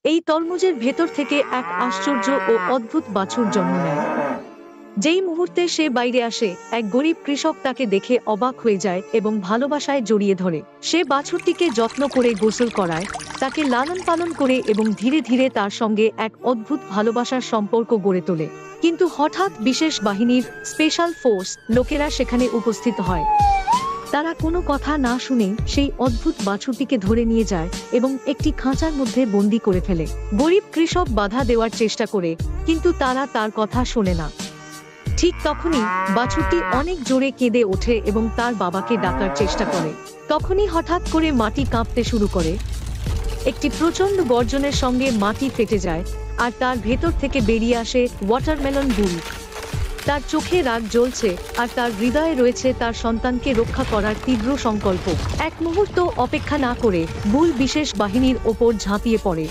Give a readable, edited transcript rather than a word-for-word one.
এই তরমুজের ভেতর থেকে এক আশ্চর্য ও অদ্ভুত বাছুর জন্ম নেয়। যেই মুহূর্তে সে বাইরে আসে, এক গরিব কৃষক তাকে দেখে অবাক হয়ে যায় এবং ভালোবাসায় জড়িয়ে ধরে। সে বাছুরটিকে যত্ন করে গোসল করায়, তাকে লালন পালন করে এবং ধীরে ধীরে তার সঙ্গে এক অদ্ভুত ভালোবাসার সম্পর্ক গড়ে তোলে। কিন্তু হঠাৎ বিশেষ বাহিনীর স্পেশাল ফোর্স লোকেরা সেখানে উপস্থিত হয়। তারা কোনো কথা না শুনেই সেই অদ্ভুত বাছুরটিকে ধরে নিয়ে যায় এবং একটি খাঁচার মধ্যে বন্দি করে ফেলে। গরিব কৃষক বাধা দেওয়ার চেষ্টা করে, কিন্তু তারা তার কথা শোনে না। ঠিক তখনই বাছুরটি অনেক জোরে কেঁদে ওঠে এবং তার বাবাকে ডাকার চেষ্টা করে। তখনই হঠাৎ করে মাটি কাঁপতে শুরু করে। একটি প্রচণ্ড গর্জনের সঙ্গে মাটি ফেটে যায়, আর তার ভেতর থেকে বেরিয়ে আসে ওয়াটারমেলন বুল। তার চোখে রাগ জ্বলছে, আর তার হৃদয়ে রয়েছে তার সন্তানকে রক্ষা করার তীব্র সংকল্প। এক মুহূর্ত অপেক্ষা না করে বুল বিশেষ বাহিনীর ওপর ঝাঁপিয়ে পড়ে।